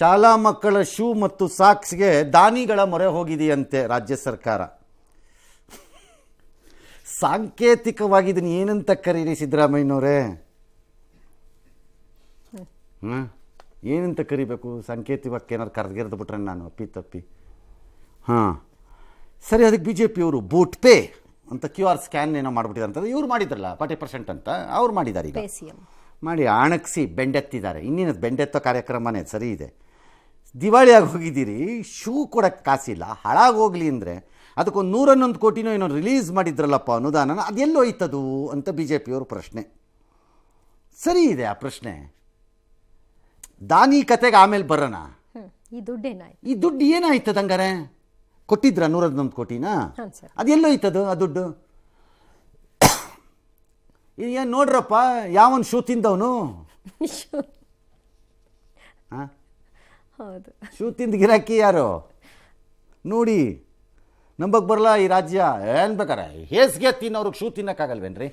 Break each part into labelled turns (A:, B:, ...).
A: ಶಾಲಾ ಮಕ್ಕಳ ಶೂ ಮತ್ತು ಸಾಕ್ಸ್ಗೆ ದಾನಿಗಳ ಮೊರೆ ಹೋಗಿದೆಯಂತೆ ರಾಜ್ಯ ಸರ್ಕಾರ. ಸಾಂಕೇತಿಕವಾಗಿ ಇದನ್ನು ಏನಂತ ಕರೀರಿ ಸಿದ್ದರಾಮಯ್ಯನವರೇ? ಏನಂತ ಕರಿಬೇಕು? ಸಾಂಕೇತಿಕವಾಗಿ ಏನಾದ್ರು ಕರೆದ್ಗೆರೆದು ಬಿಟ್ರೆ ನಾನು ಅಪ್ಪಿ ಸರಿ. ಅದಕ್ಕೆ ಬಿ ಜೆ ಪಿಯವರು ಬೂಟ್ ಪೇ ಅಂತ QR ಸ್ಕ್ಯಾನ್ ಏನೋ ಮಾಡಿಬಿಟ್ಟಿದ್ದಾರೆ ಅಂತಂದ್ರೆ ಇವ್ರು ಮಾಡಿದ್ರಲ್ಲ 40% ಅಂತ ಅವ್ರು ಮಾಡಿದ್ದಾರೆ. ಈಗ ಮಾಡಿ ಅಣಗಿಸಿ ಬೆಂಡೆತ್ತಿದ್ದಾರೆ. ಇನ್ನೇನು ಬೆಂಡೆತ್ತೋ ಕಾರ್ಯಕ್ರಮನೇ ಸರಿ ಇದೆ. ದಿವಾಳಿಯಾಗಿ ಹೋಗಿದ್ದೀರಿ, ಶೂ ಕೊಡೋಕ್ಕೆ ಕಾಸಿಲ್ಲ, ಹಾಳಾಗೋಗ್ಲಿ ಅಂದರೆ ಅದಕ್ಕೊಂದು 111 ಕೋಟಿನೋ ಏನೋ ರಿಲೀಸ್ ಮಾಡಿದ್ರಲ್ಲಪ್ಪ ಅನುದಾನ, ಅದೆಲ್ಲೋಯ್ತದು ಅಂತ ಬಿ ಜೆ ಪಿಯವ್ರ ಪ್ರಶ್ನೆ. ಸರಿ ಇದೆ ಆ ಪ್ರಶ್ನೆ. ದಾನಿ ಕತೆಗೆ ಆಮೇಲೆ ಬರೋಣ. ಈ ದುಡ್ಡು ಏನಾಯ್ತದ ಹಂಗಾರೆ? ಕೊಟ್ಟಿದ್ರ 111 ಕೋಟಿನಾ? ಅದೆಲ್ಲೋಯ್ತದು ಆ ದುಡ್ಡು? ಏನು ನೋಡ್ರಪ್ಪ, ಯಾವನ್ ಶೂ ತಿಂದವನು? ಶೂ ತಿಂದ ಗಿರಾಕಿ ಯಾರು ನೋಡಿ? ನಂಬಕ್ಕೆ ಬರಲ್ಲ ಈ ರಾಜ್ಯ. ಏನು ಬೇಕಾರೆ ಹೇಸ್ಗೆ ತಿನ್ನೋರಿಗೆ ಶೂ ತಿನ್ನೋಕ್ಕಾಗಲ್ವೇನ್ರಿ?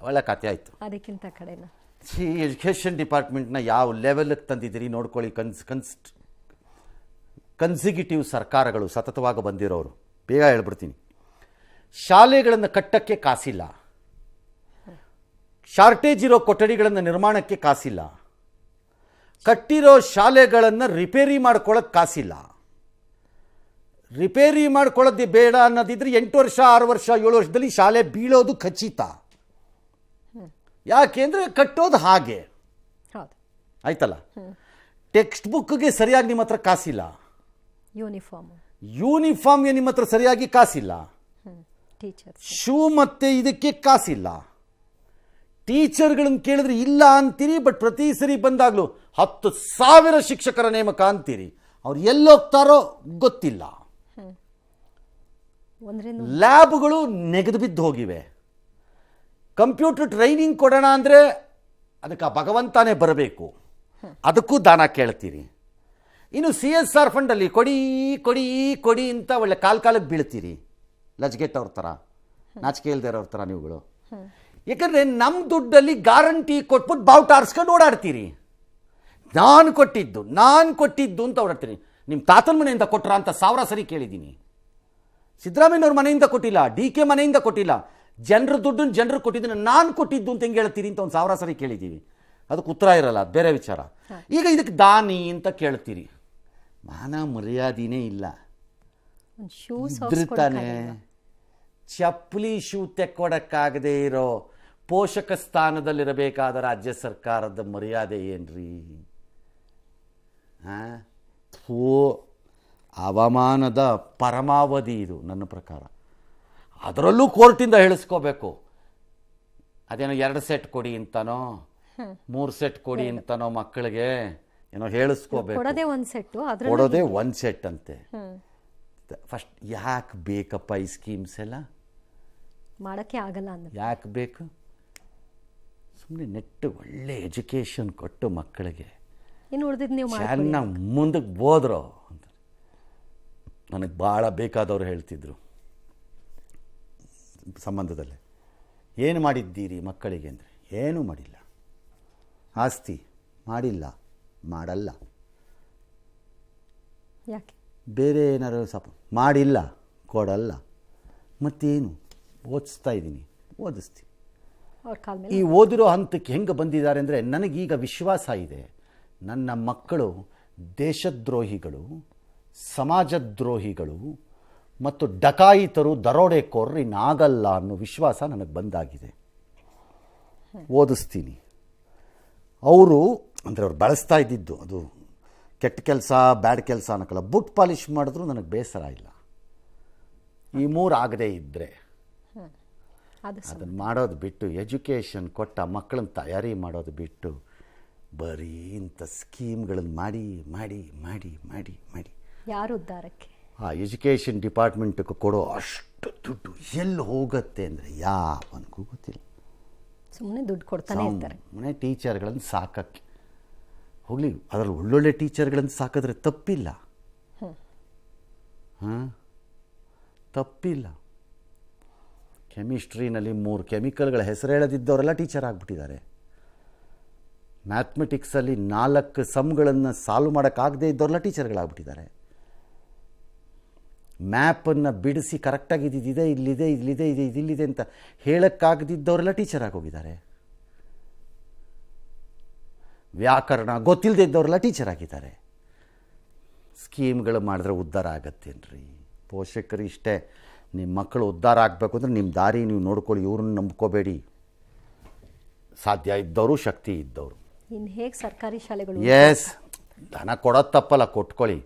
A: ಒಳ್ಳೆ ಕತೆ ಆಯಿತು. ಅದಕ್ಕಿಂತ ಕಡೆನ ಎಜುಕೇಷನ್ ಡಿಪಾರ್ಟ್ಮೆಂಟ್ನ ಯಾವ ಲೆವೆಲ್ಗೆ ತಂದಿದ್ದೀರಿ ನೋಡ್ಕೊಳ್ಳಿ. ಕನ್ಸಿಕ್ಯೂಟಿವ್ ಸರ್ಕಾರಗಳು ಸತತವಾಗಿ ಬಂದಿರೋರು. ಬೇಗ ಹೇಳ್ಬಿಡ್ತೀನಿ. ಶಾಲೆಗಳನ್ನು ಕಟ್ಟಕ್ಕೆ ಕಾಸಿಲ್ಲ, ಶಾರ್ಟೇಜ್ ಇರೋ ಕೊಠಡಿಗಳನ್ನು ನಿರ್ಮಾಣಕ್ಕೆ ಕಾಸಿಲ್ಲ, ಕಟ್ಟಿರೋ ಶಾಲೆಗಳನ್ನು ರಿಪೇರಿ ಮಾಡ್ಕೊಳ್ಳೋಕ್ಕೆ ಕಾಸಿಲ್ಲ. ರಿಪೇರಿ ಮಾಡ್ಕೊಳ್ಳೋದು ಬೇಡ ಅನ್ನೋದಿದ್ರೆ 8 ವರ್ಷ 6 ವರ್ಷ 7 ವರ್ಷದಲ್ಲಿ ಶಾಲೆ ಬೀಳೋದು ಖಚಿತ. ಯಾಕೆಂದರೆ ಕಟ್ಟೋದು ಹಾಗೆ ಆಯ್ತಲ್ಲ. ಟೆಕ್ಸ್ಟ್ ಬುಕ್ಗೆ ಸರಿಯಾಗಿ ನಿಮ್ಮ ಹತ್ರ ಕಾಸಿಲ್ಲ, ಯೂನಿಫಾರ್ಮ್ಗೆ ನಿಮ್ಮ ಹತ್ರ ಸರಿಯಾಗಿ ಕಾಸಿಲ್ಲ, ಶೂ ಮತ್ತೆ ಇದಕ್ಕೆ ಕಾಸಿಲ್ಲ. ಟೀಚರ್ಗಳನ್ನು ಕೇಳಿದ್ರೆ ಇಲ್ಲ ಅಂತೀರಿ, ಬಟ್ ಪ್ರತಿ ಸರಿ ಬಂದಾಗಲೂ 10,000 ಶಿಕ್ಷಕರ ನೇಮಕ ಅಂತೀರಿ. ಅವ್ರು ಎಲ್ಲೋಗ್ತಾರೋ ಗೊತ್ತಿಲ್ಲ. ಲ್ಯಾಬ್ಗಳು ನೆಗೆದು ಬಿದ್ದು ಹೋಗಿವೆ. ಕಂಪ್ಯೂಟರ್ ಟ್ರೈನಿಂಗ್ ಕೊಡೋಣ ಅಂದರೆ ಅದಕ್ಕೆ ಆ ಭಗವಂತನೇ ಬರಬೇಕು, ಅದಕ್ಕೂ ದಾನ ಕೇಳ್ತೀರಿ. ಇನ್ನು CSR ಫಂಡಲ್ಲಿ ಕೊಡಿ ಕೊಡಿ ಕೊಡಿ ಅಂತ ಒಳ್ಳೆ ಕಾಲಕ್ಕೆ ಬೀಳ್ತೀರಿ. ಲಜ್ಗೆಟ್ ಅವ್ರ ಥರ, ನಾಚಿಕೆ ಇಲ್ದೇ ಇರೋರ ಥರ ನೀವುಗಳು. ಯಾಕಂದರೆ ನಮ್ಮ ದುಡ್ಡಲ್ಲಿ ಗ್ಯಾರಂಟಿ ಕೊಟ್ಬಿಟ್ಟು ಬಾವುಟ ಆರಿಸ್ಕೊಂಡು ಓಡಾಡ್ತೀರಿ. ನಾನು ಕೊಟ್ಟಿದ್ದು ಅಂತ ಓಡಾಡ್ತೀನಿ. ನಿಮ್ಮ ತಾತನ ಮನೆಯಿಂದ ಕೊಟ್ರ ಅಂತ 1000 ಸರಿ ಕೇಳಿದ್ದೀನಿ. ಸಿದ್ದರಾಮಯ್ಯನವ್ರ ಮನೆಯಿಂದ ಕೊಟ್ಟಿಲ್ಲ, DK ಮನೆಯಿಂದ ಕೊಟ್ಟಿಲ್ಲ. ಜನರ ದುಡ್ಡನ್ನು ಜನರು ಕೊಟ್ಟಿದ್ದನ್ನು ನಾನು ಕೊಟ್ಟಿದ್ದು ಅಂತ ಹೆಂಗೆ ಹೇಳ್ತೀರಿ ಅಂತ 1000 ಸರಿ ಕೇಳಿದ್ದೀವಿ. ಅದಕ್ಕೆ ಉತ್ತರ ಇರಲ್ಲ, ಅದು ಬೇರೆ ವಿಚಾರ. ಈಗ ಇದಕ್ಕೆ ದಾನಿ ಅಂತ ಕೇಳ್ತೀರಿ. ಮಾನ ಮರ್ಯಾದಿನೇ ಇಲ್ಲ. ತಾನೆ ಚಪ್ಪಲಿ ಶೂ ತೆಕ್ಕೊಡಕ್ಕಾಗದೇ ಇರೋ ಪೋಷಕ ಸ್ಥಾನದಲ್ಲಿರಬೇಕಾದ ರಾಜ್ಯ ಸರ್ಕಾರದ ಮರ್ಯಾದೆ ಏನ್ರಿ? ಅವಮಾನದ ಪರಮಾವಧಿ ಇದು ನನ್ನ ಪ್ರಕಾರ. ಅದರಲ್ಲೂ ಕೋರ್ಟಿಂದ ಹೇಳಿಸ್ಕೋಬೇಕು. ಅದೇನೋ 2 ಸೆಟ್ ಕೊಡಿ ಅಂತನೋ 3 ಸೆಟ್ ಕೊಡಿ ಅಂತನೋ ಮಕ್ಕಳಿಗೆ ಏನೋ ಹೇಳಿಸ್ಕೋಬೇಕು. ಕೊಡೋದೇ 1 ಸೆಟ್ ಅಂತೆ. ಫಸ್ಟ್ ಯಾಕೆ ಬೇಕಪ್ಪ ಈ ಸ್ಕೀಮ್ಸ್ ಎಲ್ಲ? ಮಾಡೋಕ್ಕೆ ಆಗಲ್ಲ. ಯಾಕೆ ಬೇಕು? ಸುಮ್ಮನೆ ನೆಟ್ಟು ಒಳ್ಳೆ ಎಜುಕೇಷನ್ ಕೊಟ್ಟು ಮಕ್ಕಳಿಗೆ ಚೆನ್ನಾಗಿ ಮುಂದಕ್ಕೆ ಹೋದ್ರು ಅಂತ ನನಗೆ ಭಾಳ ಬೇಕಾದವರು ಹೇಳ್ತಿದ್ರು ಸಂಬಂಧದಲ್ಲಿ. ಏನು ಮಾಡಿದ್ದೀರಿ ಮಕ್ಕಳಿಗೆ ಅಂದರೆ ಏನೂ ಮಾಡಿಲ್ಲ. ಆಸ್ತಿ ಮಾಡಿಲ್ಲ, ಮಾಡಲ್ಲ. ಯಾಕೆ ಬೇರೆ ಏನಾರು ಮಾಡಿಲ್ಲ, ಕೊಡಲ್ಲ. ಮತ್ತೇನು ಓದಿಸ್ತಾ ಇದ್ದೀನಿ, ಓದಿಸ್ತೀನಿ. ಈ ಓದಿರೋ ಹಂತಕ್ಕೆ ಹೆಂಗೆ ಬಂದಿದ್ದಾರೆ ಅಂದರೆ ನನಗೀಗ ವಿಶ್ವಾಸ ಇದೆ, ನನ್ನ ಮಕ್ಕಳು ದೇಶದ್ರೋಹಿಗಳು, ಸಮಾಜದ್ರೋಹಿಗಳು ಮತ್ತು ಡಕಾಯಿತರು, ದರೋಡೆಕೋರರು ಇನ್ನಾಗಲ್ಲ ಅನ್ನೋ ವಿಶ್ವಾಸ ನನಗೆ ಬಂದಾಗಿದೆ. ಓದಿಸ್ತೀನಿ. ಅವರು ಅಂದರೆ ಅವ್ರು ಬಳಸ್ತಾ ಇದ್ದಿದ್ದು ಅದು ಕೆಟ್ಟ ಕೆಲಸ, ಬ್ಯಾಡ್ ಕೆಲಸ ಅನ್ನೋಕ್ಕಲ್ಲ. ಬುಟ್ ಪಾಲಿಷ್ ಮಾಡಿದ್ರು ನನಗೆ ಬೇಸರ ಇಲ್ಲ. ಈ 3 ಆಗದೇ ಇದ್ದರೆ ಅದನ್ನು ಮಾಡೋದು ಬಿಟ್ಟು, ಎಜುಕೇಷನ್ ಕೊಟ್ಟ ಮಕ್ಕಳನ್ನ ತಯಾರಿ ಮಾಡೋದು ಬಿಟ್ಟು ಬರೀ ಇಂಥ ಸ್ಕೀಮ್ಗಳನ್ನು ಮಾಡಿ ಮಾಡಿ ಮಾಡಿ ಮಾಡಿ ಮಾಡಿ
B: ಯಾರು ಉದ್ಧಾರಕ್ಕೆ
A: ಆ ಎಜುಕೇಷನ್ ಡಿಪಾರ್ಟ್ಮೆಂಟ್ಗೆ ಕೊಡೋ ಅಷ್ಟು ದುಡ್ಡು ಎಲ್ಲಿ ಹೋಗುತ್ತೆ ಅಂದರೆ ಯಾವನಿಗೂ ಗೊತ್ತಿಲ್ಲ.
B: ಸುಮ್ಮನೆ ದುಡ್ಡು ಕೊಡ್ತಾನೆ ಇರ್ತಾರೆ.
A: ಸುಮ್ಮನೆ ಟೀಚರ್ಗಳನ್ನು ಸಾಕಕ್ಕೆ ಹೋಗಲಿ, ಅದರಲ್ಲಿ ಒಳ್ಳೊಳ್ಳೆ ಟೀಚರ್ಗಳನ್ನು ಸಾಕಿದ್ರೆ ತಪ್ಪಿಲ್ಲ. ತಪ್ಪಿಲ್ಲ. ಕೆಮಿಸ್ಟ್ರಿನಲ್ಲಿ 3 ಕೆಮಿಕಲ್ಗಳ ಹೆಸರು ಹೇಳದಿದ್ದವರೆಲ್ಲ ಟೀಚರ್ ಆಗಿಬಿಟ್ಟಿದ್ದಾರೆ. ಮ್ಯಾಥಮೆಟಿಕ್ಸಲ್ಲಿ 4 ಸಮ್ಗಳನ್ನು ಸಾಲ್ವ್ ಮಾಡೋಕ್ಕಾಗದೇ ಇದ್ದವ್ರೆಲ್ಲ ಟೀಚರ್ಗಳಾಗ್ಬಿಟ್ಟಿದ್ದಾರೆ. ಮ್ಯಾಪನ್ನು ಬಿಡಿಸಿ ಕರೆಕ್ಟಾಗಿ ಇದಿದೆ ಇಲ್ಲಿದೆ ಇದಿಲ್ಲಿದೆ ಅಂತ ಹೇಳೋಕ್ಕಾಗದಿದ್ದವರೆಲ್ಲ ಟೀಚರ್ ಆಗೋಗಿದ್ದಾರೆ. ವ್ಯಾಕರಣ ಗೊತ್ತಿಲ್ಲದೆ ಇದ್ದವರೆಲ್ಲ ಟೀಚರ್ ಆಗಿದ್ದಾರೆ. ಸ್ಕೀಮ್ಗಳು ಮಾಡಿದ್ರೆ ಉದ್ಧಾರ ಆಗತ್ತೇನ್ರಿ? ಪೋಷಕರು ಇಷ್ಟೇ, ನಿಮ್ಮ ಮಕ್ಕಳು ಉದ್ಧಾರ ಆಗಬೇಕು ಅಂದರೆ ನಿಮ್ಮ ದಾರಿ ನೀವು ನೋಡ್ಕೊಳ್ಳಿ, ಇವ್ರನ್ನ ನಂಬ್ಕೋಬೇಡಿ. ಸಾಧ್ಯ ಇದ್ದವರು, ಶಕ್ತಿ ಇದ್ದವರು.
B: ಇನ್ನು ಹೇಗೆ ಸರ್ಕಾರಿ ಶಾಲೆಗಳು
A: ಎಸ್, ದಾನ ಕೊಡೋದು ತಪ್ಪಲ್ಲ, ಕೊಟ್ಕೊಳ್ಳಿ.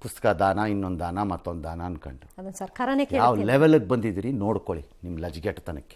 A: ಪುಸ್ತಕ ದಾನ, ಇನ್ನೊಂದು ದಾನ, ಮತ್ತೊಂದು ದಾನ ಅನ್ಕೊಂಡು
B: ಅದನ್ನು ಸರ್ಕಾರನೇ
A: ಯಾವ ಲೆವೆಲಿಗೆ ಬಂದಿದ್ದೀರಿ ನೋಡ್ಕೊಳ್ಳಿ ನಿಮ್ಮ ಲಜ್ಗೆಟ್ಟತನಕ್ಕೆ.